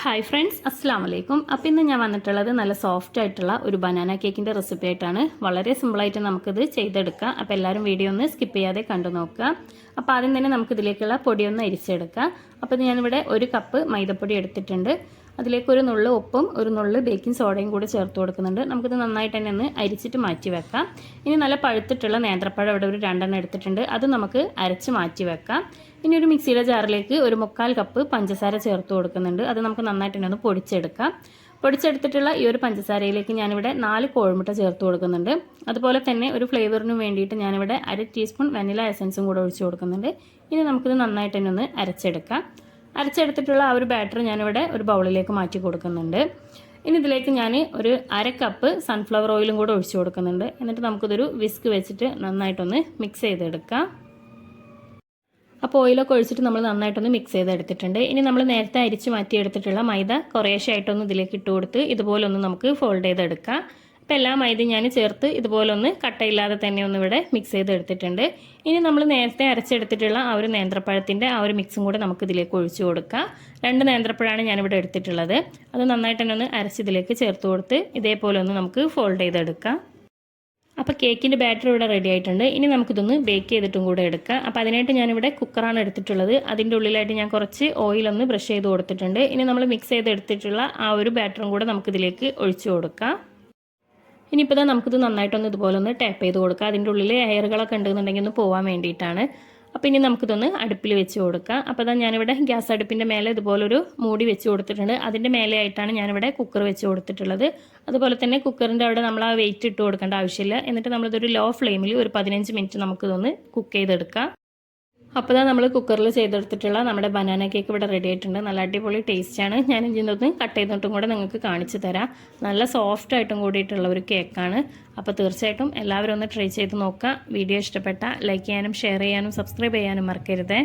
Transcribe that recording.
Hi friends, അസ്സാം വലൈക്കും. അപ്പോൾ ഇന്ന് ഞാൻ വന്നിട്ടുള്ളത് നല്ല സോഫ്റ്റ് ആയിട്ടുള്ള ഒരു ബനാന കേക്കിൻ്റെ റെസിപ്പി ആയിട്ടാണ്. വളരെ സിമ്പിളായിട്ട് നമുക്കിത് ചെയ്തെടുക്കാം. അപ്പോൾ എല്ലാവരും വീഡിയോ ഒന്ന് സ്കിപ്പ് ചെയ്യാതെ കണ്ടു നോക്കുക. അപ്പോൾ ആദ്യം തന്നെ നമുക്കിതിലേക്കുള്ള പൊടിയൊന്ന് അരിച്ചെടുക്കാം. അപ്പോൾ ഞാനിവിടെ 1 കപ്പ് മൈദപ്പൊടി എടുത്തിട്ടുണ്ട്. അതിലേക്ക് ഒരു നുള്ളു ഉപ്പും ഒരു നുള്ളു ബേക്കിംഗ് സോഡയും കൂടി ചേർത്ത് കൊടുക്കുന്നുണ്ട്. നമുക്കിത് നന്നായിട്ട് തന്നെ ഒന്ന് അരിച്ചിട്ട് മാറ്റി വെക്കാം. ഇനി നല്ല പഴുത്തിട്ടുള്ള നേന്ത്രപ്പഴം ഇവിടെ ഒരു 2 എണ്ണം എടുത്തിട്ടുണ്ട്. അത് നമുക്ക് അരച്ച് മാറ്റി വെക്കാം. ഇനി ഒരു മിക്സിയുടെ ജാറിലേക്ക് ഒരു 1/4 കപ്പ് പഞ്ചസാര ചേർത്ത് കൊടുക്കുന്നുണ്ട്. അത് നമുക്ക് നന്നായിട്ട് തന്നെ ഒന്ന് പൊടിച്ചെടുക്കാം. പൊടിച്ചെടുത്തിട്ടുള്ള ഈ ഒരു പഞ്ചസാരയിലേക്ക് ഞാനിവിടെ 4 കോഴിമുട്ട ചേർത്ത് കൊടുക്കുന്നുണ്ട്. അതുപോലെ തന്നെ ഒരു ഫ്ലേവറിന് വേണ്ടിയിട്ട് ഞാനിവിടെ 1/2 ടീസ്പൂൺ വനില എസൻസും കൂടെ ഒഴിച്ച് കൊടുക്കുന്നുണ്ട്. ഇനി നമുക്കിത് നന്നായിട്ട് തന്നെ ഒന്ന് അരച്ചെടുക്കാം. അരച്ചെടുത്തിട്ടുള്ള ആ ഒരു ബാറ്റർ ഞാനിവിടെ ഒരു ബൗളിലേക്ക് മാറ്റി കൊടുക്കുന്നുണ്ട്. ഇനി ഇതിലേക്ക് ഞാൻ ഒരു 1/2 കപ്പ് സൺഫ്ലവർ ഓയിലും കൂടെ ഒഴിച്ച് കൊടുക്കുന്നുണ്ട്. എന്നിട്ട് നമുക്കിതൊരു വിസ്ക് വെച്ചിട്ട് നന്നായിട്ടൊന്ന് മിക്സ് ചെയ്തെടുക്കാം. അപ്പോൾ ഓയിലൊക്കെ ഒഴിച്ചിട്ട് നമ്മൾ നന്നായിട്ടൊന്ന് മിക്സ് ചെയ്തെടുത്തിട്ടുണ്ട്. ഇനി നമ്മൾ നേരത്തെ അരിച്ച് മാറ്റിയെടുത്തിട്ടുള്ള മൈദ കുറേശ്ശായിട്ടൊന്ന് ഇതിലേക്ക് ഇട്ട് കൊടുത്ത് ഇതുപോലെ ഒന്ന് നമുക്ക് ഫോൾഡ് ചെയ്തെടുക്കാം. അപ്പോൾ എല്ലാ മൈദയും ഞാൻ ചേർത്ത് ഇതുപോലെ ഒന്ന് കട്ടയില്ലാതെ തന്നെ ഒന്ന് ഇവിടെ മിക്സ് ചെയ്തെടുത്തിട്ടുണ്ട്. ഇനി നമ്മൾ നേരത്തെ അരച്ചെടുത്തിട്ടുള്ള ആ ഒരു നേന്ത്രപ്പഴത്തിൻ്റെ ആ ഒരു മിക്സും കൂടെ നമുക്ക് ഇതിലേക്ക് ഒഴിച്ചു കൊടുക്കാം. 2 നേന്ത്രപ്പഴമാണ് ഞാനിവിടെ എടുത്തിട്ടുള്ളത്. അത് നന്നായിട്ട് തന്നെ ഒന്ന് അരച്ചിതിലേക്ക് ചേർത്ത് കൊടുത്ത് ഇതേപോലെ ഒന്ന് നമുക്ക് ഫോൾഡ് ചെയ്തെടുക്കാം. അപ്പോൾ കേക്കിൻ്റെ ബാറ്റർ ഇവിടെ റെഡി ആയിട്ടുണ്ട്. ഇനി നമുക്കിതൊന്ന് ബേക്ക് ചെയ്തിട്ടും കൂടെ എടുക്കാം. അപ്പോൾ അതിനായിട്ട് ഞാനിവിടെ കുക്കറാണ് എടുത്തിട്ടുള്ളത്. അതിൻ്റെ ഉള്ളിലായിട്ട് ഞാൻ കുറച്ച് ഓയിലൊന്ന് ബ്രഷ് ചെയ്ത് കൊടുത്തിട്ടുണ്ട്. ഇനി നമ്മൾ മിക്സ് ചെയ്തെടുത്തിട്ടുള്ള ആ ഒരു ബാറ്ററും കൂടെ നമുക്കിതിലേക്ക് ഒഴിച്ചു കൊടുക്കാം. ഇനിയിപ്പോൾ നമുക്കിത് നന്നായിട്ടൊന്ന് ഇതുപോലെ ഒന്ന് ടാപ്പ് ചെയ്ത് കൊടുക്കാം. അതിൻ്റെ ഉള്ളിൽ എയറുകളൊക്കെ ഉണ്ടെന്നുണ്ടെങ്കിൽ ഒന്ന് പോകാൻ വേണ്ടിയിട്ടാണ്. അപ്പോൾ ഇനി നമുക്കിതൊന്ന് അടുപ്പിൽ വെച്ച് കൊടുക്കാം. അപ്പോൾ ഞാനിവിടെ ഗ്യാസ് അടുപ്പിൻ്റെ മേലെ ഇതുപോലൊരു മൂടി വെച്ച് കൊടുത്തിട്ടുണ്ട്. അതിൻ്റെ മേലെ ആയിട്ടാണ് ഞാനിവിടെ കുക്കർ വെച്ച് കൊടുത്തിട്ടുള്ളത്. അതുപോലെ തന്നെ കുക്കറിൻ്റെ അവിടെ നമ്മൾ ആ വെയിറ്റ് ഇട്ട് കൊടുക്കേണ്ട ആവശ്യമില്ല. എന്നിട്ട് നമ്മളിതൊരു ലോ ഫ്ലെയിമിൽ ഒരു 15 മിനിറ്റ് നമുക്കിതൊന്ന് കുക്ക് ചെയ്തെടുക്കാം. അപ്പോൾ നമ്മൾ കുക്കറിൽ ചെയ്തെടുത്തിട്ടുള്ള നമ്മുടെ ബനാന കേക്ക് ഇവിടെ റെഡി ആയിട്ടുണ്ട്. നല്ല അടിപൊളി ടേസ്റ്റാണ്. ഞാൻ ഇതിനൊന്ന് കട്ട് ചെയ്തിട്ടും കൂടെ നിങ്ങൾക്ക് കാണിച്ചു തരാം. നല്ല സോഫ്റ്റ് ആയിട്ടും കൂടിയിട്ടുള്ള ഒരു കേക്കാണ്. അപ്പോൾ തീർച്ചയായിട്ടും എല്ലാവരും ഒന്ന് ട്രൈ ചെയ്ത് നോക്കുക. വീഡിയോ ഇഷ്ടപ്പെട്ടാൽ ലൈക്ക് ചെയ്യാനും ഷെയർ ചെയ്യാനും സബ്സ്ക്രൈബ് ചെയ്യാനും മറക്കരുതേ.